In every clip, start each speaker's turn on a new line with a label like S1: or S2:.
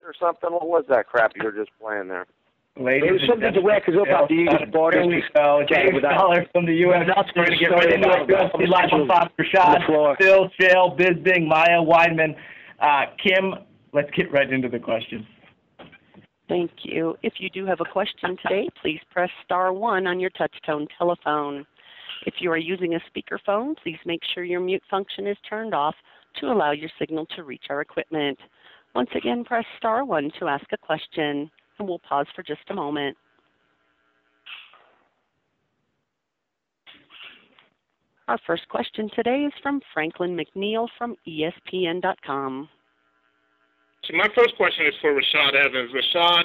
S1: or something? What was that crap you were just playing there?
S2: Ladies, it was something to wake us up after you just bored us.
S3: James Dollar from the UFC. We're going to get right into it. UFC Live on Fox. Rashad, Phil, Chael, Bisping, Maia, Weidman. Kim, let's get right into the questions.
S4: Thank you. If you do have a question today, please press *1 on your touch-tone telephone. If you are using a speakerphone, please make sure your mute function is turned off to allow your signal to reach our equipment. Once again, press *1 to ask a question, and we'll pause for just a moment. Our first question today is from Franklin McNeil from ESPN.com.
S5: So my first question is for Rashad Evans. Rashad,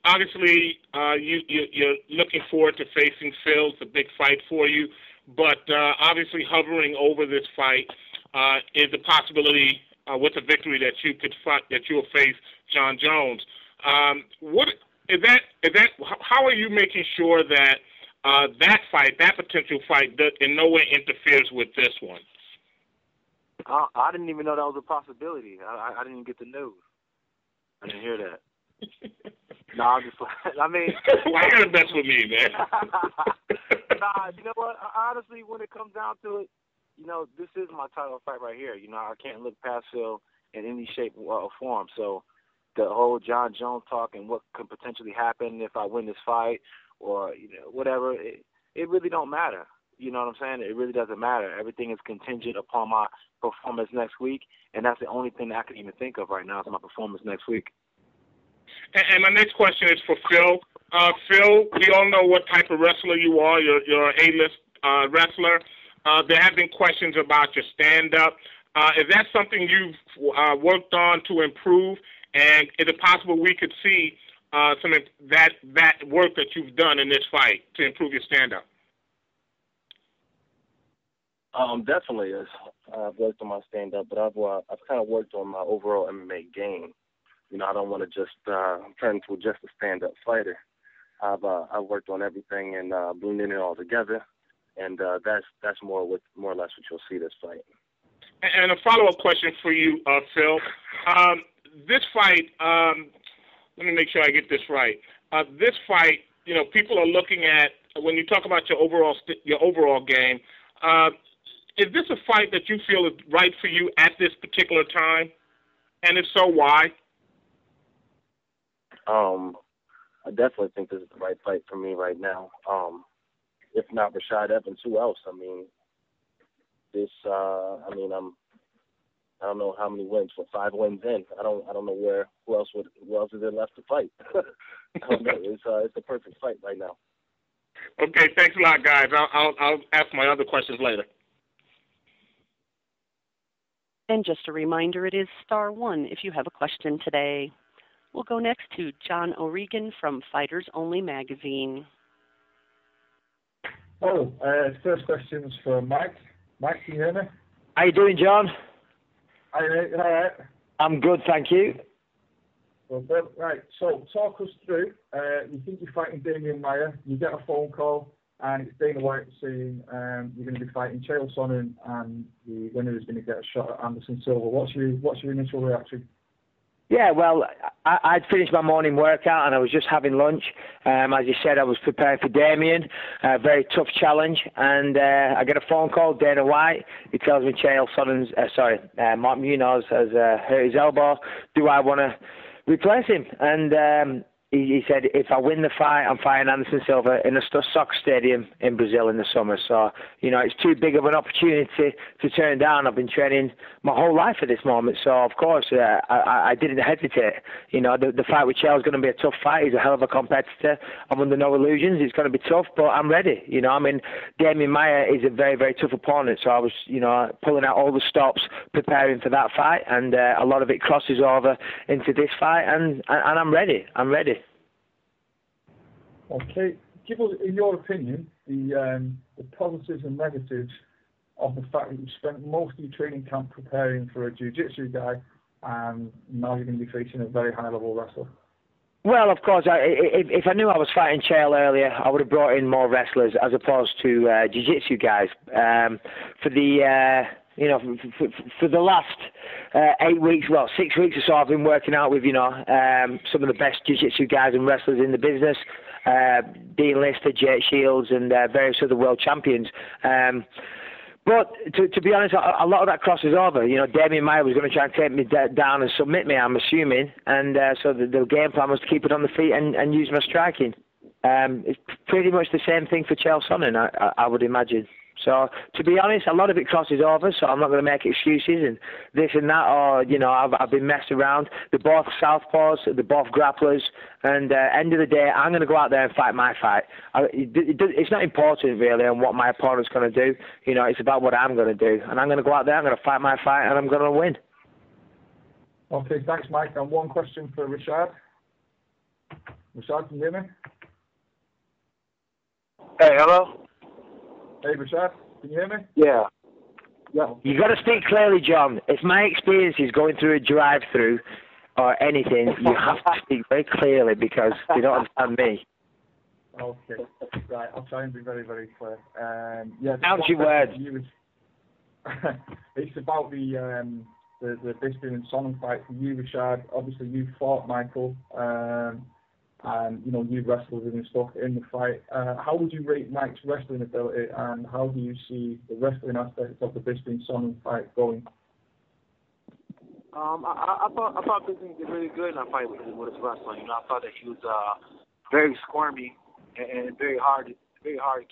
S5: obviously you're looking forward to facing Phil. It's a big fight for you, but obviously hovering over this fight is the possibility with a victory that you could fight, that you will face John Jones. What is that? How are you making sure that that potential fight, in no way interferes with this one?
S1: I didn't even know that was a possibility. I didn't even get the news. I didn't hear that. No, I'm just. I mean,
S5: why you gotta mess with me, man?
S1: Nah, you know what? Honestly, when it comes down to it, this is my title fight right here. I can't look past Phil in any shape or form. So the whole John Jones talk and what could potentially happen if I win this fight or whatever, it really don't matter. You know what I'm saying? It really doesn't matter. Everything is contingent upon my performance next week, and that's the only thing that I can even think of right now is my performance next week.
S5: And my next question is for Phil. Phil, we all know what type of wrestler you are. You're an A-list wrestler. There have been questions about your stand-up. Is that something you've worked on to improve? And is it possible we could see some of that work that you've done in this fight to improve your stand-up?
S2: Definitely is. I've worked on my stand-up, but I've kind of worked on my overall MMA game. I don't want to just turn into just a stand-up fighter. I've worked on everything and blending it all together, and that's more or less what you'll see this fight.
S5: And a follow-up question for you, Phil. This fight, let me make sure I get this right. This fight, people are looking at, when you talk about your overall game. Is this a fight that you feel is right for you at this particular time? And if so, why?
S2: I definitely think this is the right fight for me right now. If not Rashad Evans, who else? I don't know how many wins. 5 wins in. I don't know who else is there left to fight. I don't know. It's the perfect fight right now.
S5: Okay, thanks a lot, guys. I'll ask my other questions later.
S4: And just a reminder, it is *1 if you have a question today. We'll go next to John O'Regan from Fighters Only magazine.
S6: Oh, first question's for Mike. Mike, can you hear me?
S2: How you doing, John?
S6: All right.
S2: I'm good, thank you.
S6: Well, right, so talk us through. You think you're fighting Demian Maia, you get a phone call, and it's Dana White saying you're going to be fighting Chael Sonen, and the winner is going to get a shot at Anderson Silva. What's your initial reaction?
S2: Yeah, well, I'd finished my morning workout and I was just having lunch. As you said, I was preparing for Demian, a very tough challenge, and I get a phone call, Dana White. He tells me Chael Sonen's, Mark Munoz has hurt his elbow. Do I want to replace him? And he said, if I win the fight, I'm fighting Anderson Silva in a soccer stadium in Brazil in the summer. So, it's too big of an opportunity to turn down. I've been training my whole life for this moment. So, of course, I didn't hesitate. The fight with Chael is going to be a tough fight. He's a hell of a competitor. I'm under no illusions. It's going to be tough, but I'm ready. Demian Maia is a very, very tough opponent. So I was, pulling out all the stops, preparing for that fight. And a lot of it crosses over into this fight. And I'm ready. I'm ready.
S6: Okay, give us, in your opinion, the positives and negatives of the fact that you spent most of your training camp preparing for a jiu-jitsu guy, and now you're going to be facing a very high-level wrestler.
S2: Well, of course, if I knew I was fighting Chael earlier, I would have brought in more wrestlers as opposed to jiu-jitsu guys. For the for the last 8 weeks, 6 weeks or so, I've been working out with, some of the best jiu-jitsu guys and wrestlers in the business, Dean Lister, Jake Shields, and various other world champions. But to be honest, a lot of that crosses over. Demian Maia was going to try and take me down and submit me, I'm assuming. And so the game plan was to keep it on the feet and use my striking. It's pretty much the same thing for Chael Sonnen, I would imagine. So to be honest, a lot of it crosses over, so I'm not going to make excuses and this and that, or, I've been messed around. They're both southpaws, they're both grapplers, and end of the day, I'm going to go out there and fight my fight. It's not important, really, on what my opponent's going to do. It's about what I'm going to do. And I'm going to go out there, I'm going to fight my fight, and I'm going to win.
S6: Okay, thanks, Mike. And one question for Rashad. Rashad, can you hear me?
S1: Hey, hello?
S6: Hey, Rashad, can you hear me?
S1: Yeah.
S2: You got to speak clearly, John. If my experience is going through a drive-through or anything, you have to speak very clearly because they don't understand me.
S6: Okay, right. I'll try and be very, very clear.
S2: Count your words.
S6: It's about the Bisping and Sonen fight for you, Rashad. Obviously, you fought Michael. And you wrestled with him and stuff in the fight. How would you rate Mike's wrestling ability, and how do you see the wrestling aspect of the Bisping Sonen fight going?
S1: I thought Bisping did really good in that fight with his wrestling. I thought that he was very squirmy and very hard to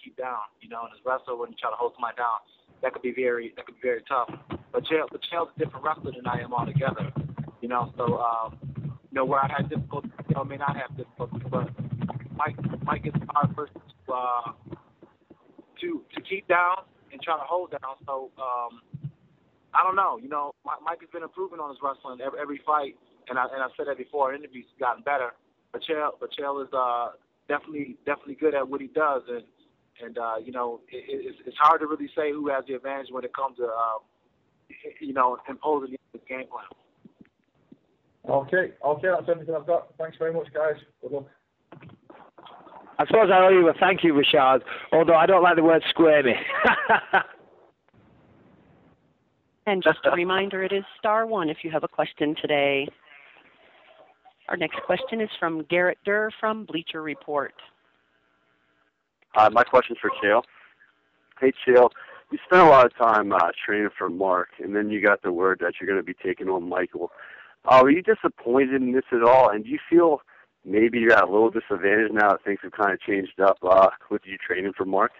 S1: keep down. And his wrestler, when he try to hold somebody down, that could be very tough. But Chael's a different wrestler than I am altogether. So where I had difficulty, may not have difficulty, but Mike is a hard person to keep down and try to hold down. So I don't know. Mike has been improving on his wrestling every fight, and I've said that before. In interviews, he's gotten better. But Chael is definitely good at what he does, and it's hard to really say who has the advantage when it comes to imposing the game plan.
S6: Okay, that's everything I've got. Thanks very much, guys. Good luck.
S2: I suppose I owe you a thank you, Rashad, although I don't like the word squirmy.
S4: And just a reminder, it is *1 if you have a question today. Our next question is from Garrett Durr from Bleacher Report.
S7: Hi, my question's for Chael. Hey, Chael, you spent a lot of time training for Mark, and then you got the word that you're going to be taking on Michael. Are you disappointed in this at all? And do you feel maybe you're at a little disadvantage now that things have kind of changed up with you training for Mark?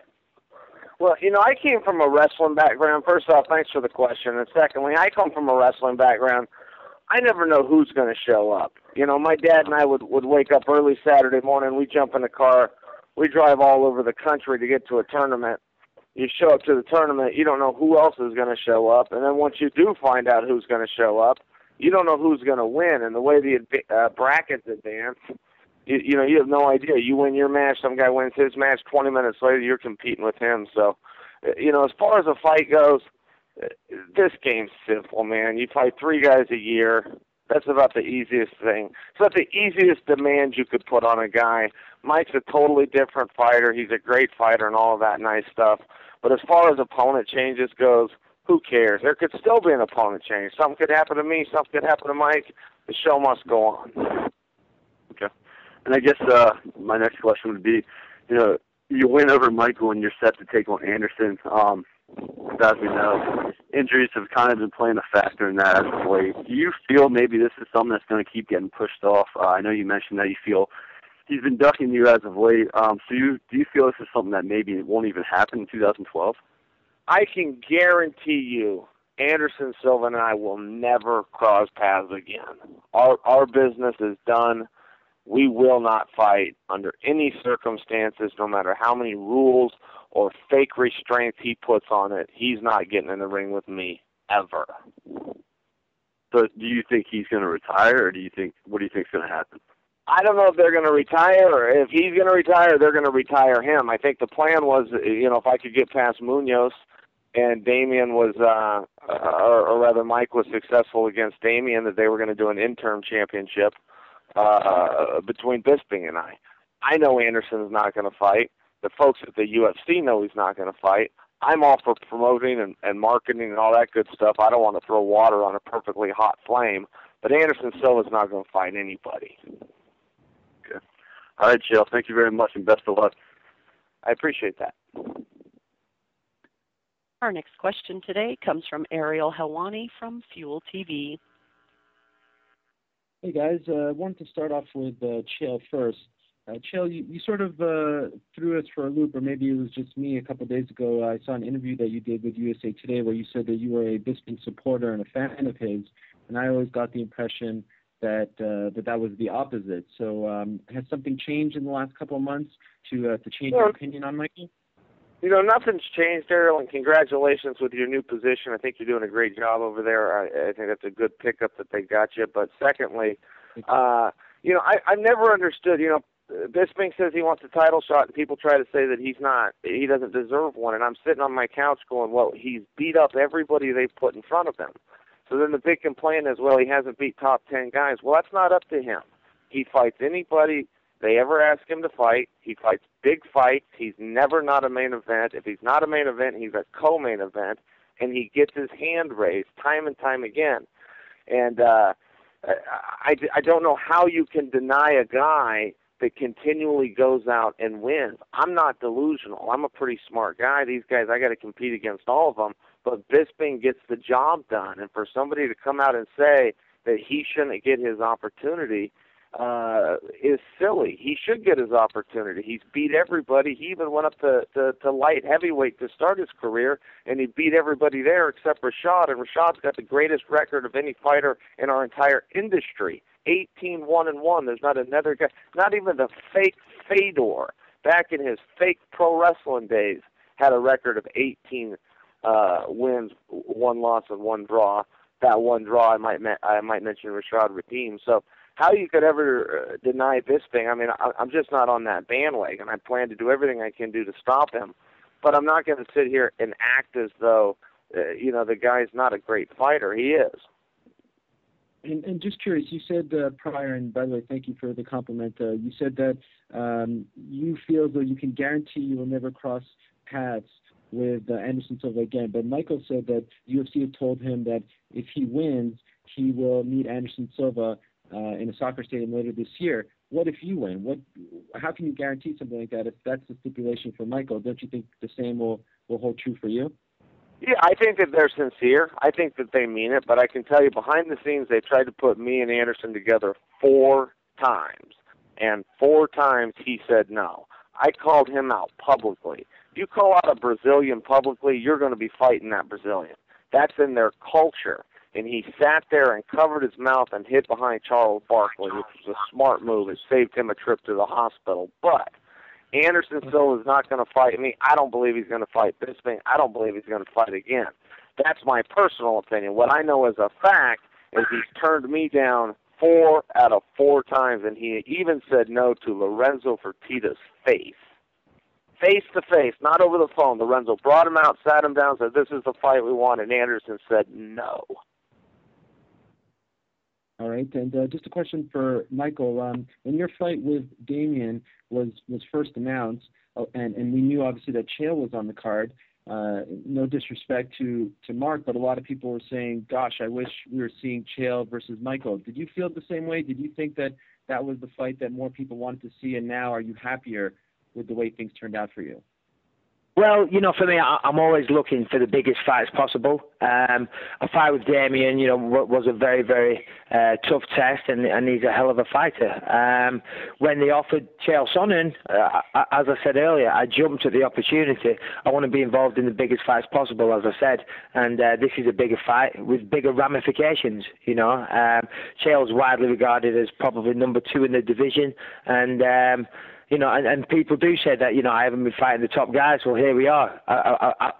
S8: Well, I came from a wrestling background. First off, thanks for the question. And secondly, I come from a wrestling background. I never know who's going to show up. My dad and I would wake up early Saturday morning. We jump in the car. We drive all over the country to get to a tournament. You show up to the tournament, you don't know who else is going to show up. And then once you do find out who's going to show up, you don't know who's going to win. And the way the brackets advance, you have no idea. You win your match, some guy wins his match, 20 minutes later you're competing with him. So, as far as a fight goes, this game's simple, man. You fight 3 guys a year. That's about the easiest thing. It's about the easiest demand you could put on a guy. Mike's a totally different fighter. He's a great fighter and all of that nice stuff. But as far as opponent changes goes, who cares? There could still be an opponent change. Something could happen to me. Something could happen to Mike. The show must go on.
S7: Okay. And I guess my next question would be, you win over Michael and you're set to take on Anderson. As we know, injuries have kind of been playing a factor in that as of late. Do you feel maybe this is something that's going to keep getting pushed off? I know you mentioned that you feel he's been ducking you as of late. Do you feel this is something that maybe won't even happen in 2012?
S8: I can guarantee you Anderson Silva and I will never cross paths again. Our business is done. We will not fight under any circumstances, no matter how many rules or fake restraints he puts on it. He's not getting in the ring with me, ever.
S7: So do you think he's going to retire, or what do you think is going to happen?
S8: I don't know if they're going to retire, or if he's going to retire, they're going to retire him. I think the plan was, if I could get past Munoz and Demian was, or rather Mike was successful against Demian, that they were going to do an interim championship between Bisping and I. I know Anderson's not going to fight. The folks at the UFC know he's not going to fight. I'm all for promoting and marketing and all that good stuff. I don't want to throw water on a perfectly hot flame. But Anderson Silva's not going to fight anybody.
S7: Okay. All right, Chael. Thank you very much, and best of luck.
S8: I appreciate that.
S4: Our next question today comes from Ariel Helwani from Fuel TV.
S9: Hey, guys. I wanted to start off with Chael first. Chael, you sort of threw us for a loop, or maybe it was just me a couple of days ago. I saw an interview that you did with USA Today where you said that you were a Bisping supporter and a fan of his, and I always got the impression that that was the opposite. So has something changed in the last couple of months to change your opinion on Michael?
S8: You know, nothing's changed, Ariel, and congratulations with your new position. I think you're doing a great job over there. I think that's a good pickup that they got you. But secondly, you know, I've never understood, you know, Bisping says he wants a title shot, and people try to say that he doesn't deserve one. And I'm sitting on my couch going, well, he's beat up everybody they've put in front of him. So then the big complaint is, well, he hasn't beat top 10 guys. Well, that's not up to him. He fights anybody they ever ask him to fight. He fights big fights. He's never not a main event. If he's not a main event, he's a co-main event, and he gets his hand raised time and time again. And I don't know how you can deny a guy that continually goes out and wins. I'm not delusional. I'm a pretty smart guy. These guys, I got to compete against all of them. But Bisping gets the job done. And for somebody to come out and say that he shouldn't get his opportunity is silly. He should get his opportunity. He's beat everybody. He even went up to light heavyweight to start his career, and he beat everybody there except Rashad. And Rashad's got the greatest record of any fighter in our entire industry. 18-1-1. There's not another guy, not even the fake Fedor, back in his fake pro wrestling days, had a record of 18 wins, 1 loss, and 1 draw. That 1 draw, I might mention Rashad redeemed. So how you could ever deny Bisping? I mean, I'm just not on that bandwagon. I plan to do everything I can do to stop him, but I'm not going to sit here and act as though you know, the guy's not a great fighter. He is.
S9: And just curious, you said prior, and by the way, thank you for the compliment. You said that you feel as though you can guarantee you will never cross paths with Anderson Silva again. But Michael said that UFC had told him that if he wins, he will meet Anderson Silva in a soccer stadium later this year. What if you win? How can you guarantee something like that if that's the stipulation for Michael? Don't you think the same will hold true for you?
S8: Yeah, I think that they're sincere. I think that they mean it, but I can tell you behind the scenes they tried to put me and Anderson together 4 times, and 4 times he said no. I called him out publicly. If you call out a Brazilian publicly, you're going to be fighting that Brazilian. That's in their culture. And he sat there and covered his mouth and hid behind Charles Barkley, which was a smart move. It saved him a trip to the hospital. But Anderson Silva is not going to fight me. I don't believe he's going to fight Bisping. I don't believe he's going to fight again. That's my personal opinion. What I know as a fact is he's turned me down 4 out of 4 times, and he even said no to Lorenzo Fertitta's face. Face to face, not over the phone. Lorenzo brought him out, sat him down, said, this is the fight we want, and Anderson said no.
S9: All right, and just a question for Michael. When your fight with Demian was first announced, and we knew obviously that Chael was on the card, no disrespect to Mark, but a lot of people were saying, gosh, I wish we were seeing Chael versus Michael. Did you feel the same way? Did you think that was the fight that more people wanted to see, and now are you happier with the way things turned out for you?
S2: Well, you know, for me, I'm always looking for the biggest fights possible. A fight with Demian, you know, was a very, very tough test, and he's a hell of a fighter. When they offered Chael Sonen, as I said earlier, I jumped at the opportunity. I want to be involved in the biggest fights possible, as I said, and this is a bigger fight with bigger ramifications, you know. Chael's widely regarded as probably number 2 in the division, and you know, and people do say that, you know, I haven't been fighting the top guys. Well, here we are.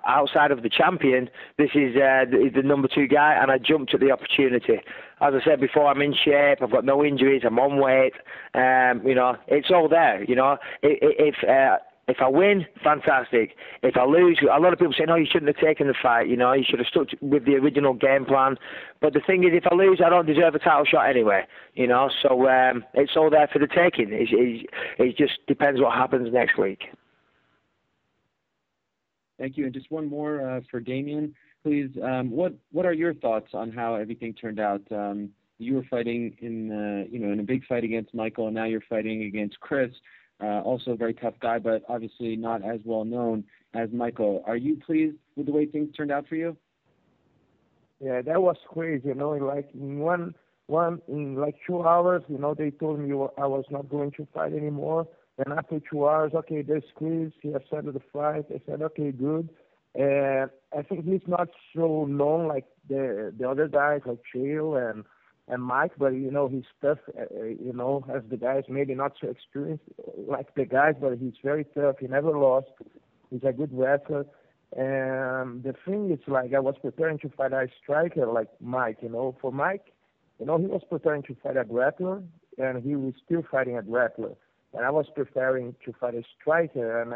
S2: Outside of the champion, this is the number 2 guy, and I jumped at the opportunity. As I said before, I'm in shape. I've got no injuries. I'm on weight. You know, it's all there. You know, if I win, fantastic. If I lose, a lot of people say, no, you shouldn't have taken the fight. You know, you should have stuck with the original game plan. But the thing is, if I lose, I don't deserve a title shot anyway. You know, so it's all there for the taking. It just depends what happens next week.
S9: Thank you. And just one more for Demian, please. What are your thoughts on how everything turned out? You were fighting in a big fight against Michael, and now you're fighting against Chris. Also a very tough guy, but obviously not as well known as Michael. Are you pleased with the way things turned out for you?
S10: Yeah, that was crazy. In 2 hours, they told me I was not going to fight anymore. And after 2 hours, okay, there's Chris. He accepted the fight. I said, okay, good. And I think he's not so known like the other guys, like Chael and Mike, but he's tough. As the guys, maybe not so experienced like the guys, but he's very tough. He never lost. He's a good wrestler. And the thing is, like, I was preparing to fight a striker like Mike. For Mike, he was preparing to fight a grappler, and he was still fighting a grappler. And I was preparing to fight a striker, and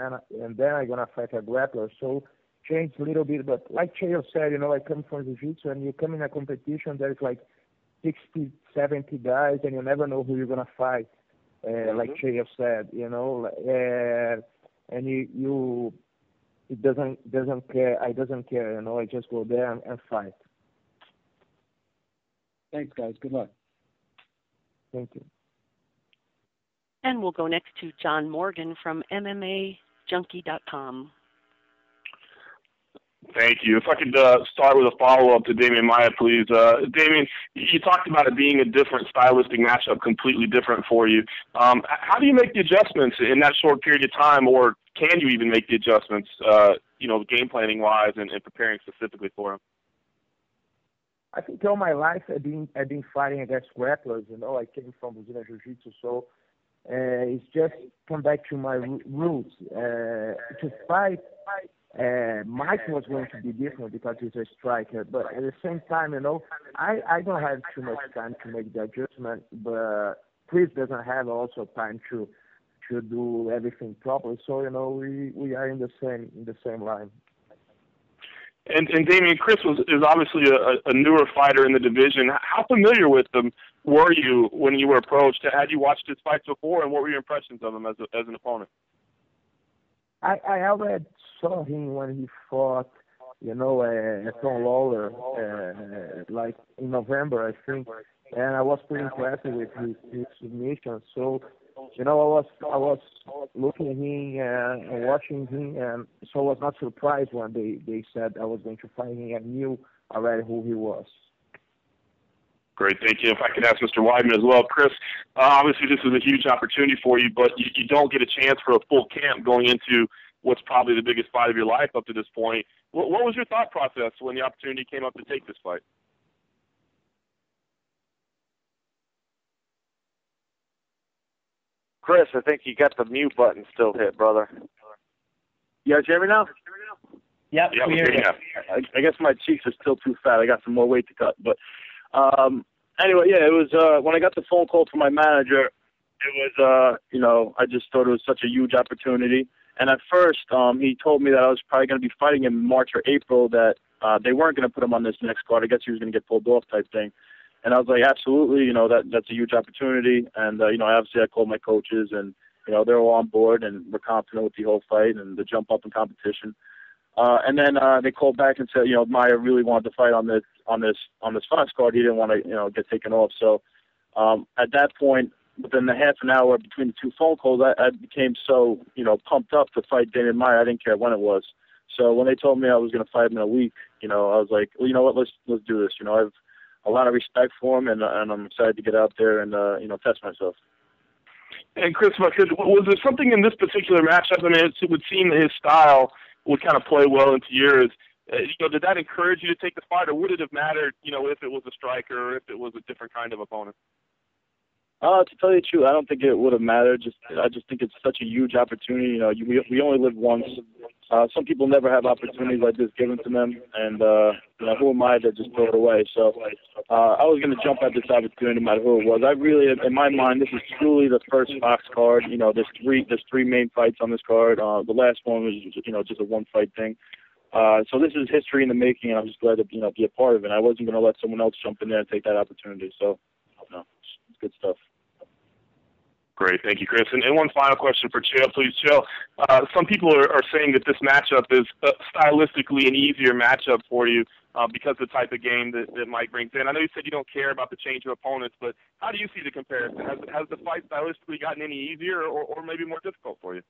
S10: then I'm gonna fight a grappler. So changed a little bit, but like Chael said, I come from jiu-jitsu, and you come in a competition that is like 60, 70 guys, and you never know who you're gonna fight. Like Chael said, and you it doesn't care. I doesn't care, I just go there and fight.
S9: Thanks, guys. Good luck.
S10: Thank you.
S4: And we'll go next to John Morgan from MMAJunkie.com.
S11: Thank you. If I could start with a follow-up to Demian Maia, please. Demian, you talked about it being a different stylistic matchup, completely different for you. How do you make the adjustments in that short period of time, or can you even make the adjustments, game planning-wise and preparing specifically for him?
S10: I think all my life I've been fighting against grapplers. I came from Brazilian Jiu-Jitsu, so it's just come back to my roots. To fight, Mike was going to be different because he's a striker, but at the same time, I don't have too much time to make the adjustment, but Chris doesn't have also time to do everything properly. So we are in the same line.
S11: And Demian, Chris is obviously a newer fighter in the division. How familiar with him were you when you were approached? Had you watched his fights before, and what were your impressions of him as an opponent?
S10: I already saw him when he fought, Tom Lawler, like in November, I think, and I was pretty impressed with his submission. So, I was looking at him and watching him, and so I was not surprised when they said I was going to fight him. I knew already who he was.
S11: Great, thank you. If I could ask Mr. Weidman as well. Chris, obviously this is a huge opportunity for you, but you don't get a chance for a full camp going into what's probably the biggest fight of your life up to this point. What was your thought process when the opportunity came up to take this fight?
S8: Chris, I think you got the mute button still hit, brother. You guys hear me now?
S3: Yep, we hear you.
S7: I guess my cheeks are still too fat. I got some more weight to cut. But anyway, yeah, it was when I got the phone call from my manager, it was, I just thought it was such a huge opportunity. And at first, he told me that I was probably going to be fighting in March or April, that they weren't going to put him on this next card. I guess he was going to get pulled off type thing. And I was like, absolutely, that's a huge opportunity. And, obviously I called my coaches and, they're all on board and we're confident with the whole fight and the jump up in competition. And then they called back and said, Maia really wanted to fight on this finals card. He didn't want to, get taken off. So at that point, within the half an hour between the two phone calls, I became so, pumped up to fight Demian Maia. I didn't care when it was. So when they told me I was going to fight him in a week, I was like, well, you know what, let's do this. I have a lot of respect for him, and I'm excited to get out there and, test myself.
S11: And Chris, was there something in this particular matchup? I mean, it would seem that his style would kind of play well into yours. Did that encourage you to take the fight, or would it have mattered, if it was a striker or if it was a different kind of opponent?
S7: To tell you the truth, I don't think it would have mattered. I just think it's such a huge opportunity. We only live once. Some people never have opportunities like this given to them, and who am I to just throw it away? So I was going to jump at this opportunity no matter who it was. I really, in my mind, this is truly the first Fox card. There's three main fights on this card. The last one was just a one fight thing. So this is history in the making, and I'm just glad to be a part of it. I wasn't going to let someone else jump in there and take that opportunity. So it's good stuff.
S11: Great. Thank you, Chris. And one final question for Chael, please. Chael, some people are saying that this matchup is stylistically an easier matchup for you because of the type of game that Mike brings in. I know you said you don't care about the change of opponents, but how do you see the comparison? Has the fight stylistically gotten any easier or maybe more difficult for you?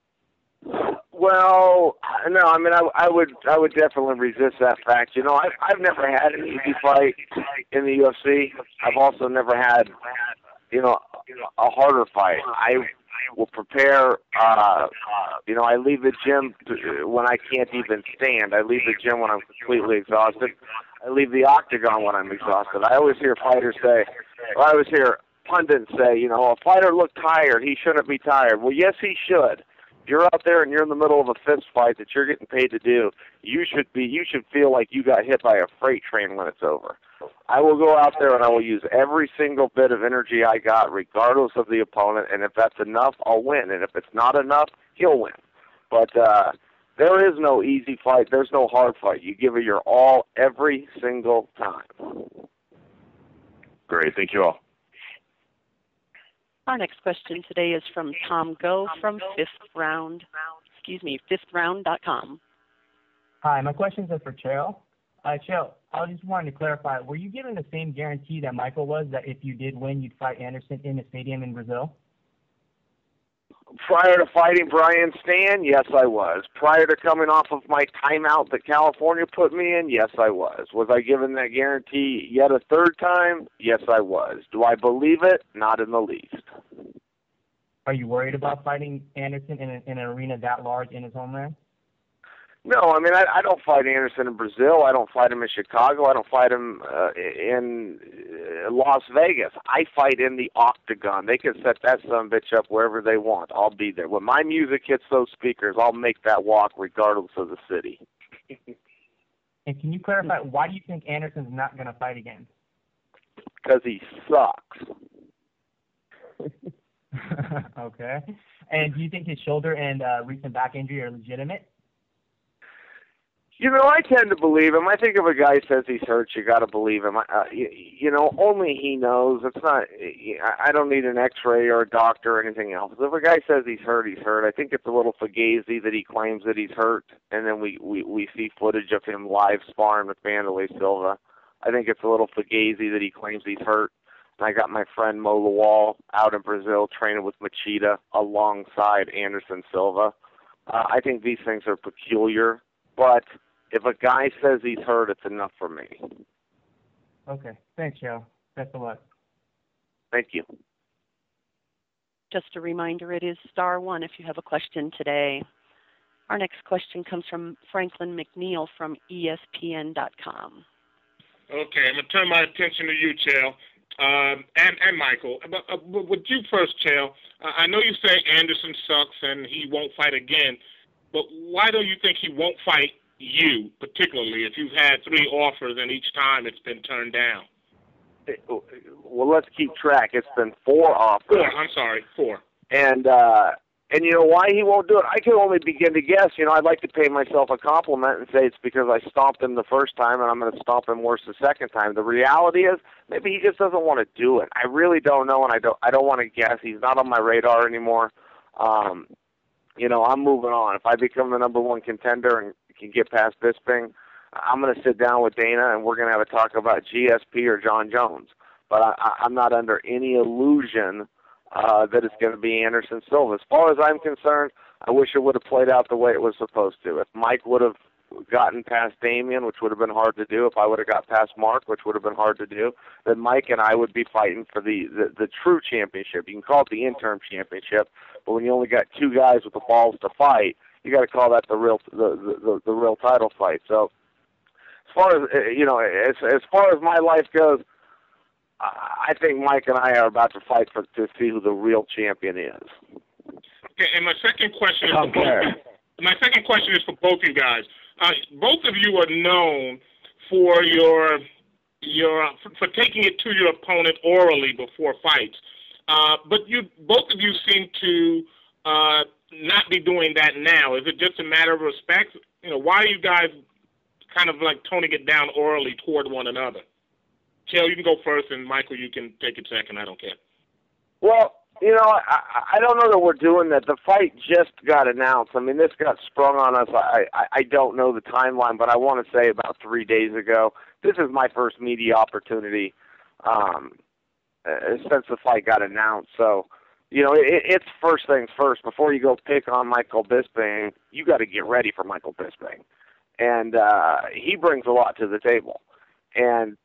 S8: Well, no, I mean, I would definitely resist that fact. You know, I've never had an easy fight in the UFC. I've also never had, you know, a harder fight. I will prepare, you know, I leave the gym when I can't even stand. I leave the gym when I'm completely exhausted. I leave the octagon when I'm exhausted. I always hear fighters say, or I always hear pundits say, you know, a fighter looked tired. He shouldn't be tired. Well, yes, he should. If you're out there and you're in the middle of a fist fight that you're getting paid to do, you should feel like you got hit by a freight train when it's over. I will go out there and I will use every single bit of energy I got, regardless of the opponent, and if that's enough, I'll win. And if it's not enough, he'll win. But there is no easy fight. There's no hard fight. You give it your all every single time.
S11: Great. Thank you all.
S4: Our next question today is from Tom Go from fifthround.com.
S12: Hi, my questions are for Chael. Chael, I just wanted to clarify, were you given the same guarantee that Michael was, that if you did win, you'd fight Anderson in the stadium in Brazil?
S8: Prior to fighting Brian Stan, yes, I was. Prior to coming off of my timeout that California put me in, yes, I was. Was I given that guarantee yet a third time? Yes, I was. Do I believe it? Not in the least.
S12: Are you worried about fighting Anderson in an arena that large in his homeland?
S8: No, I mean, I don't fight Anderson in Brazil. I don't fight him in Chicago. I don't fight him in Las Vegas. I fight in the octagon. They can set that son of a bitch up wherever they want. I'll be there. When my music hits those speakers, I'll make that walk regardless of the city.
S12: And can you clarify, why do you think Anderson's not going to fight again?
S8: Because he sucks.
S12: Okay. And do you think his shoulder and recent back injury are legitimate?
S8: You know, I tend to believe him. I think if a guy says he's hurt, you got to believe him. You know, only he knows. It's not. I don't need an X-ray or a doctor or anything else. If a guy says he's hurt, he's hurt. I think it's a little fugazi that he claims that he's hurt, and then we see footage of him live sparring with Vanderlei Silva. I think it's a little fugazi that he claims he's hurt. And I got my friend Mo Lawal out in Brazil training with Machida alongside Anderson Silva. I think these things are peculiar, but if a guy says he's hurt, it's enough for me.
S12: Okay. Thanks, Joe. Best of luck.
S8: Thank you.
S4: Just a reminder, it is *1 if you have a question today. Our next question comes from Franklin McNeil from ESPN.com.
S5: Okay, I'm going to turn my attention to you, Chael, and Michael. But with you first, Chael, I know you say Anderson sucks and he won't fight again, but why do you think he won't fight you, particularly if you've had 3 offers and each time it's been turned down?
S8: Well, let's keep track. It's been 4 offers.
S5: 4. I'm sorry, 4.
S8: And you know why he won't do it? I can only begin to guess. You know, I'd like to pay myself a compliment and say it's because I stomped him the first time and I'm going to stomp him worse the second time. The reality is maybe he just doesn't want to do it. I really don't know, and I don't want to guess. He's not on my radar anymore. You know, I'm moving on. If I become the #1 contender and can get past Bisping, I'm going to sit down with Dana and we're going to have a talk about GSP or John Jones. But I'm not under any illusion that it's going to be Anderson Silva. As far as I'm concerned, I wish it would have played out the way it was supposed to. If Mike would have gotten past Demian, which would have been hard to do, if I would have got past Mark, which would have been hard to do, then Mike and I would be fighting for the true championship. You can call it the interim championship, but when you only got 2 guys with the balls to fight, you got to call that the real title fight. So as far as you know, as far as my life goes, I think Mike and I are about to fight to see who the real champion is.
S5: Okay, and my second question is for both. My second question is for both you guys. Both of you are known for for taking it to your opponent orally before fights, but both of you seem to not be doing that now. Is it just a matter of respect? You know, why are you guys kind of like toning it down orally toward one another? Chael, you can go first, and Michael, you can take it second. I don't care.
S8: Well, I don't know that we're doing that. The fight just got announced. I mean, this got sprung on us. I don't know the timeline, but I want to say about 3 days ago. This is my first media opportunity since the fight got announced. So, it's first things first. Before you go pick on Michael Bisping, you got to get ready for Michael Bisping. And he brings a lot to the table. And,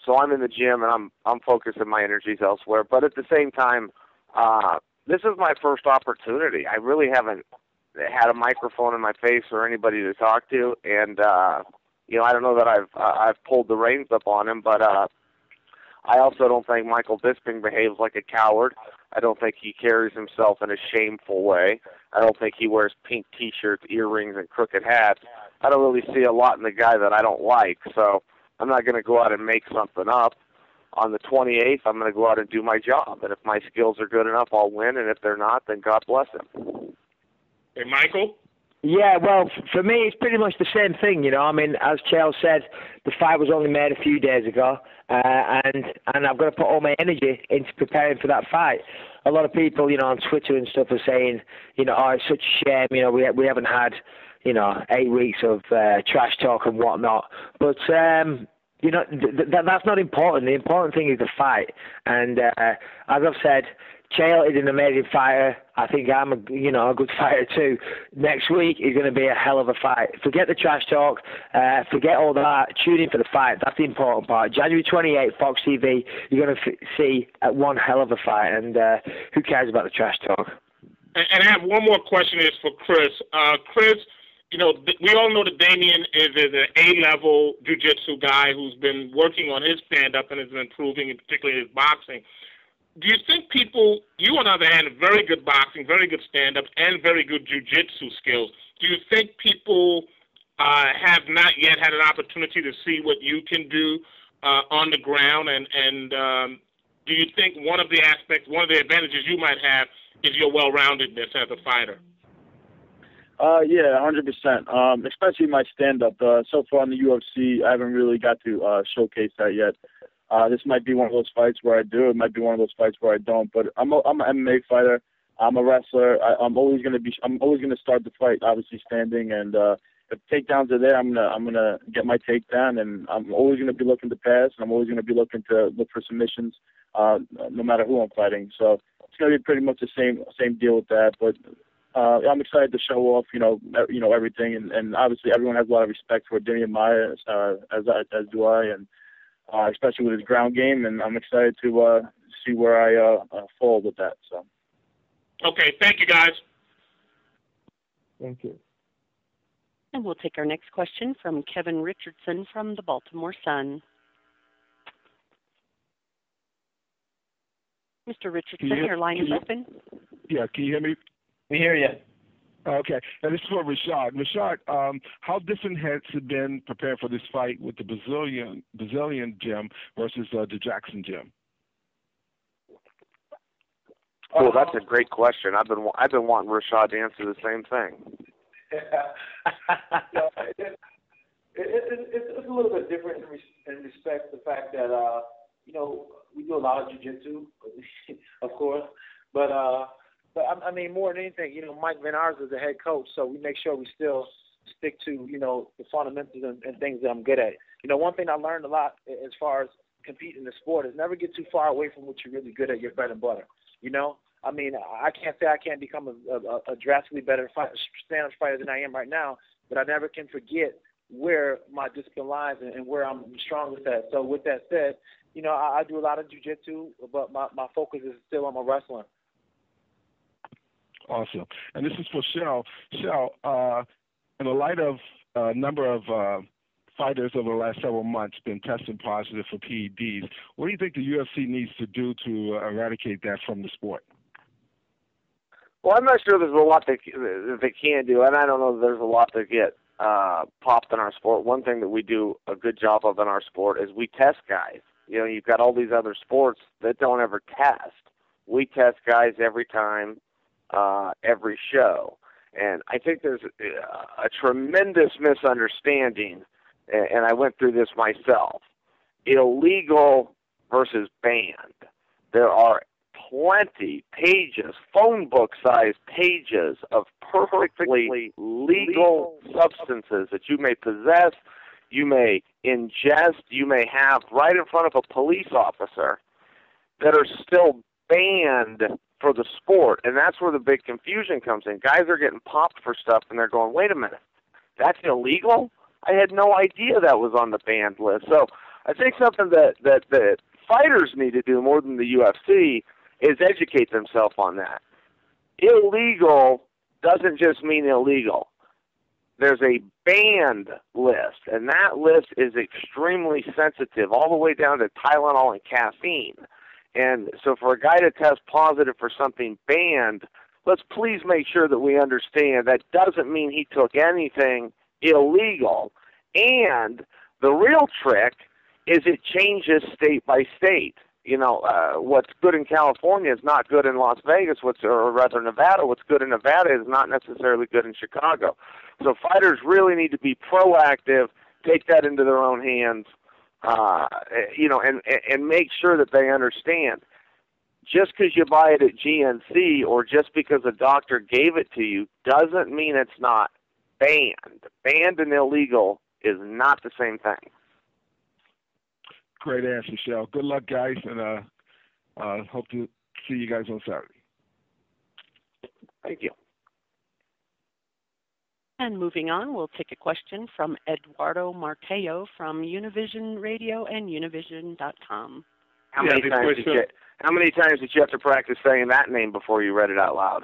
S8: so I'm in the gym and I'm focusing my energies elsewhere. But at the same time, this is my first opportunity. I really haven't had a microphone in my face or anybody to talk to. And, I don't know that I've pulled the reins up on him, but I also don't think Michael Bisping behaves like a coward. I don't think he carries himself in a shameful way. I don't think he wears pink T-shirts, earrings, and crooked hats. I don't really see a lot in the guy that I don't like, so I'm not going to go out and make something up. On the 28th, I'm going to go out and do my job, and if my skills are good enough, I'll win, and if they're not, then God bless him.
S5: Hey, Michael?
S2: Yeah, well, for me, it's pretty much the same thing, I mean, as Chael said, the fight was only made a few days ago, and I've got to put all my energy into preparing for that fight. A lot of people, on Twitter and stuff are saying, oh, it's such a shame, we haven't had, 8 weeks of trash talk and whatnot. But, that's not important. The important thing is the fight. And as I've said, Chael is an amazing fighter. I think I'm a good fighter too. Next week is going to be a hell of a fight. Forget the trash talk. Forget all that. Tune in for the fight. That's the important part. January 28th, Fox TV, you're going to see one hell of a fight. And who cares about the trash talk?
S5: And I have one more question is for Chris. Chris, we all know that Demian is an A-level jiu-jitsu guy who's been working on his stand-up and has been improving, in particular his boxing. Do you think you on the other hand, very good boxing, very good stand-up, and very good jiu-jitsu skills, do you think people have not yet had an opportunity to see what you can do on the ground? And do you think one of the advantages you might have is your well-roundedness as a fighter?
S13: Yeah, 100%. Especially my stand-up. So far in the UFC, I haven't really got to showcase that yet. This might be one of those fights where I do. It might be one of those fights where I don't. But I'm an MMA fighter. I'm a wrestler. I'm always gonna start the fight, obviously standing. And if takedowns are there, I'm gonna get my takedown. And I'm always gonna be looking to pass. And I'm always gonna be looking to look for submissions, no matter who I'm fighting. So it's gonna be pretty much the same deal with that. But I'm excited to show off, everything, and obviously everyone has a lot of respect for Demian Maia, as do I, and especially with his ground game, and I'm excited to see where I fall with that. So.
S5: Okay, thank you, guys.
S10: Thank you.
S4: And we'll take our next question from Kevin Richardson from the Baltimore Sun. Mr. Richardson, your line is open.
S14: Yeah, can you hear me?
S3: We hear you.
S14: Okay, and this is for Rashad. Rashad, how different has it been preparing for this fight with the Brazilian gym versus the Jackson gym?
S8: Oh, that's a great question. I've been wanting Rashad to answer the same thing.
S1: It's a little bit different in respect to the fact that we do a lot of jiu-jitsu, of course, but I mean, more than anything, Mike Van Ars is the head coach, so we make sure we still stick to, the fundamentals and things that I'm good at. One thing I learned a lot as far as competing in the sport is never get too far away from what you're really good at, your bread and butter. I mean, I can't say I can't become a drastically better stand-up fighter than I am right now, but I never can forget where my discipline lies and where I'm strongest at. So with that said, I do a lot of jiu-jitsu, but my focus is still on my wrestling.
S14: Awesome. And this is for Chael. Chael, in the light of a number of fighters over the last several months been testing positive for PEDs, what do you think the UFC needs to do to eradicate that from the sport?
S8: Well, I'm not sure there's a lot that they can do, and I don't know that there's a lot that get popped in our sport. One thing that we do a good job of in our sport is we test guys. You've got all these other sports that don't ever test. We test guys every time, every show. And I think there's a tremendous misunderstanding, and I went through this myself. Illegal versus banned. There are plenty, pages, phone book-sized pages of perfectly legal substances that you may possess, you may ingest, you may have right in front of a police officer that are still banned for the sport. And that's where the big confusion comes in. Guys are getting popped for stuff, and they're going, wait a minute, that's illegal? I had no idea that was on the banned list. So I think something that fighters need to do more than the UFC is educate themselves on that. Illegal doesn't just mean illegal. There's a banned list, and that list is extremely sensitive, all the way down to Tylenol and caffeine. And so for a guy to test positive for something banned, let's please make sure that we understand that doesn't mean he took anything illegal. And the real trick is it changes state by state. You know, what's good in California is not good in Las Vegas, or rather Nevada. What's good in Nevada is not necessarily good in Chicago. So fighters really need to be proactive, take that into their own hands, you know, and make sure that they understand. Just because you buy it at GNC or just because a doctor gave it to you doesn't mean it's not banned. Banned and illegal is not the same thing.
S14: Great answer, Chael. Good luck, guys, and hope to see you guys on Saturday.
S8: Thank you.
S4: And moving on, we'll take a question from Eduardo Martello from Univision Radio and Univision.com.
S8: How many times did you have to practice saying that name before you read it out loud?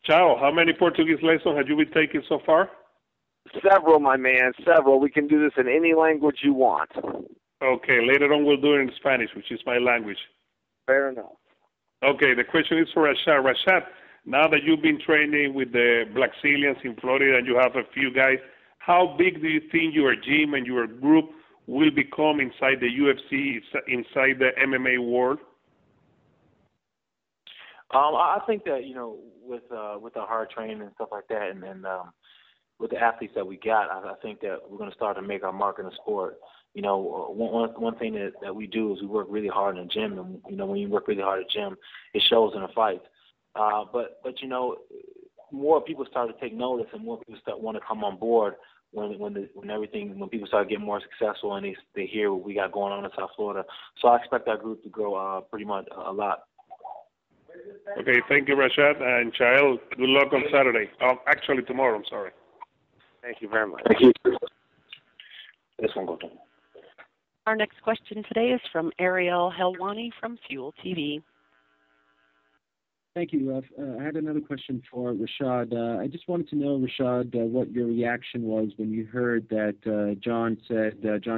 S15: Chael, how many Portuguese lessons have you been taking so far?
S8: Several, my man, several. We can do this in any language you want.
S15: Okay, later on we'll do it in Spanish, which is my language.
S8: Fair enough.
S15: Okay, the question is for Rashad. Rashad, now that you've been training with the Blackzilians in Florida and you have a few guys, how big do you think your gym and your group will become inside the UFC, inside the MMA world?
S1: I think that, you know, with the hard training and stuff like that, and with the athletes that we got, I think that we're going to start to make our mark in the sport. You know, one thing that we do is we work really hard in the gym, and you know, when you work really hard at the gym, it shows in a fight. But you know, more people start to take notice, and more people want to come on board when people start getting more successful, and they hear what we got going on in South Florida. So I expect our group to grow pretty much a lot.
S15: Okay, thank you, Rashad. And Chael, good luck on Saturday. Actually, tomorrow, I'm sorry.
S8: Thank you very much.
S1: Thank you. This one goes on.
S4: Our next question today is from Ariel Helwani from Fuel TV.
S9: Thank you, Ruff. I had another question for Rashad. I just wanted to know, Rashad, what your reaction was when you heard that John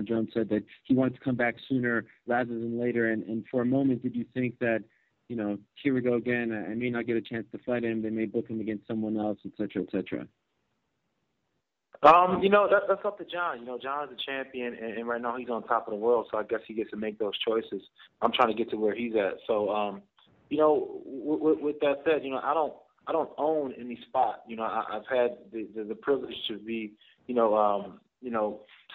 S9: Jones said that he wanted to come back sooner rather than later. And for a moment, did you think that, you know, here we go again, I may not get a chance to fight him, they may book him against someone else, et cetera, et cetera?
S1: You know, that's up to John. You know, John is a champion, and right now he's on top of the world, so I guess he gets to make those choices. I'm trying to get to where he's at. So, you know, with that said, you know, I don't own any spot. You know, I've had the privilege to be, you know,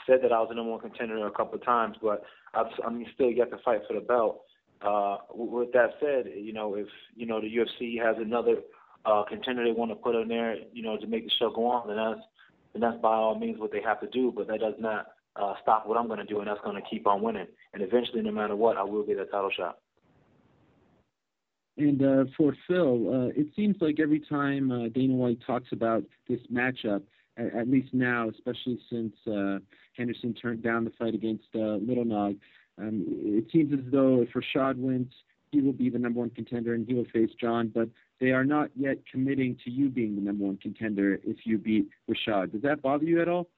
S1: said that I was the number one contender a couple of times, but I'm still yet to fight for the belt. With that said, you know, if you know the UFC has another contender they want to put in there, you know, to make the show go on, then that's by all means what they have to do. But that does not stop what I'm going to do, and that's going to keep on winning. And eventually, no matter what, I will get a title shot.
S9: And for Phil, it seems like every time Dana White talks about this matchup, at least now, especially since Henderson turned down the fight against Little Nog, it seems as though if Rashad wins, he will be the number one contender and he will face John, but they are not yet committing to you being the number one contender if you beat Rashad. Does that bother you at all?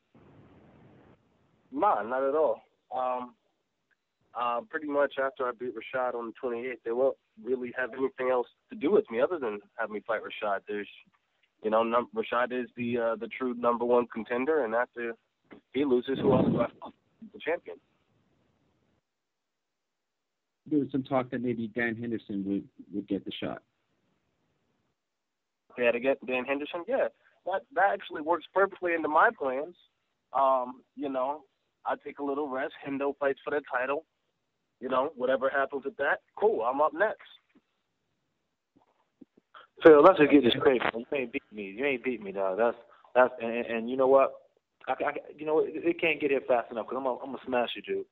S16: No, not at all. Pretty much after I beat Rashad on the 28th, they won't really have anything else to do with me other than have me fight Rashad. There's, you know, Rashad is the true number one contender, and after he loses, who else do I fight? The champion.
S9: There was some talk that maybe Dan Henderson would get the shot.
S16: Yeah, to get Dan Henderson, yeah, that actually works perfectly into my plans. You know, I take a little rest. Hendo fights for the title. you know, whatever happens with that, cool, I'm up next.
S1: Phil, let's just get this straight. You ain't beat me. You ain't beat me, dog. That's and you know what? You know, it can't get here fast enough because I'm gonna smash you, dude.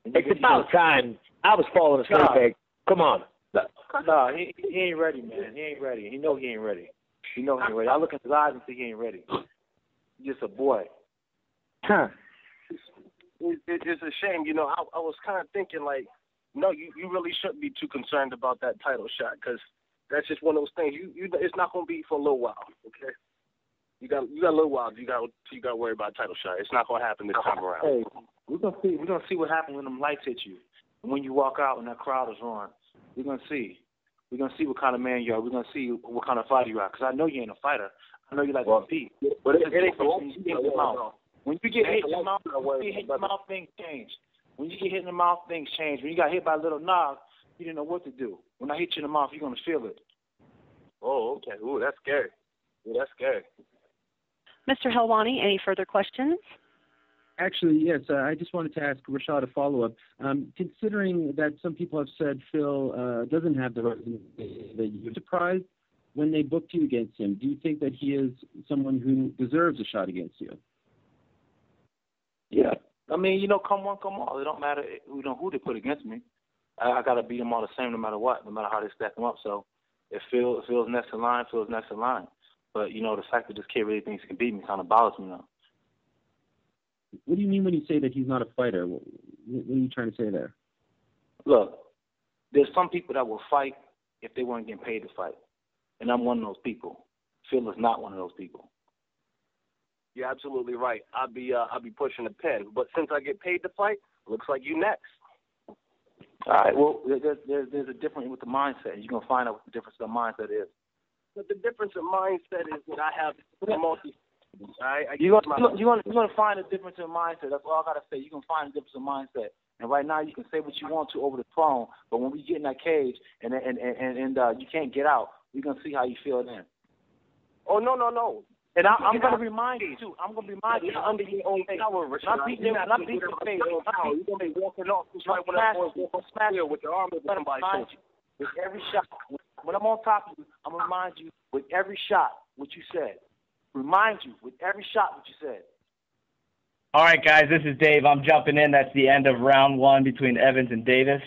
S2: It's about time. I was falling asleep. Nah. Come on.
S1: Nah, he ain't ready, man. He ain't ready. He know he ain't ready. He know he ain't ready. I look in his eyes and see he ain't ready. He's just a boy.
S2: Huh.
S16: It's a shame, you know. I was kind of thinking like, no, you really shouldn't be too concerned about that title shot because that's just one of those things. It's not gonna be for a little while, okay? You got a little while. You got to worry about a title shot. It's not gonna happen this time around.
S1: Hey, we're gonna see what happens when them lights hit you, and when you walk out and that crowd is roaring. We're gonna see. We're gonna see what kind of man you are. We're gonna see what kind of fighter you are. Because I know you ain't a fighter. I know you like to compete. But it ain't when you get hit in the mouth. When you get hit in the mouth, things change. When you get hit in the mouth, things change. When you got hit by a little knob, you didn't know what to do. When I hit you in the mouth, you're gonna feel it.
S16: Oh, okay. Ooh, that's scary. Ooh, that's scary.
S4: Mr. Helwani, any further questions?
S9: Actually, yes. I just wanted to ask Rashad a follow-up. Considering that some people have said Phil doesn't have the resume that you're surprised when they booked you against him, do you think that he is someone who deserves a shot against you?
S1: Yeah. I mean, you know, come one, come all. It don't matter who they put against me. I got to beat them all the same no matter what, no matter how they stack them up. So if Phil's next in line, Phil's next in line. But, you know, the fact that this kid really thinks he can beat me kind of bothers me now.
S9: What do you mean when you say that he's not a fighter? What are you trying to say there?
S1: Look, there's some people that will fight if they weren't getting paid to fight. And I'm one of those people. Phil is not one of those people.
S16: You're absolutely right. I'll be pushing the pen. But since I get paid to fight, looks like you next.
S1: All right. Well, there's a difference with the mindset. You're going to find out what the difference in the mindset is.
S16: But the difference in mindset is that I have multi.
S1: You're gonna find a difference in mindset. That's all I gotta say. You're gonna find a difference in mindset. And right now, you can say what you want to over the phone, but when we get in that cage and you can't get out, we're gonna see how you feel then.
S16: Oh no.
S1: And I'm gonna remind you too. I'm gonna remind you.
S16: Under your own power, Rashad.
S1: Not beating your face.
S16: You're gonna be walking off just right when that boy walks on field with your arm over somebody's shoulder.
S1: With every shot, when I'm on top of you, I'm gonna remind you with every shot what you said. Remind you with every shot what you said.
S3: All right, guys, this is Dave. I'm jumping in. That's the end of round one between Evans and Davis.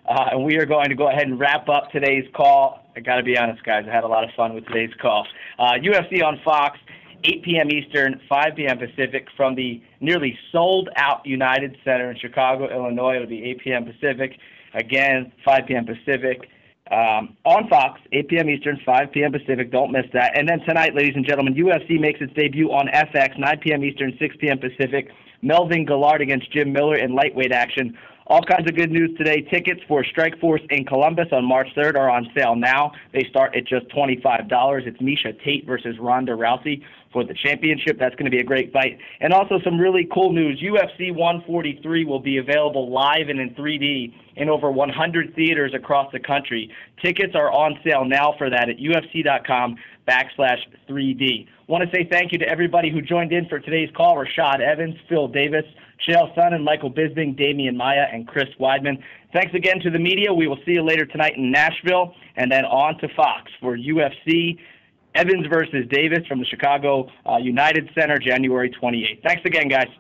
S3: And we are going to go ahead and wrap up today's call. I got to be honest, guys, I had a lot of fun with today's call. UFC on Fox, 8 p.m. Eastern, 5 p.m. Pacific from the nearly sold-out United Center in Chicago, Illinois. It'll be 8 p.m. Pacific. Again, 5 p.m. Pacific. On Fox, 8 p.m. Eastern, 5 p.m. Pacific. Don't miss that. And then tonight, ladies and gentlemen, UFC makes its debut on FX, 9 p.m. Eastern, 6 p.m. Pacific. Melvin Gillard against Jim Miller in lightweight action. All kinds of good news today. Tickets for Strikeforce in Columbus on March 3rd are on sale now. They start at just $25. It's Miesha Tate versus Ronda Rousey for the championship. That's going to be a great fight. And also some really cool news. UFC 143 will be available live and in 3D in over 100 theaters across the country. Tickets are on sale now for that at UFC.com/3D. Want to say thank you to everybody who joined in for today's call. Rashad Evans, Phil Davis, Chael, Sonen, Michael Bisping, Demian, Maia, and Chris Weidman. Thanks again to the media. We will see you later tonight in Nashville, and then on to Fox for UFC Evans versus Davis from the Chicago United Center, January 28th. Thanks again, guys.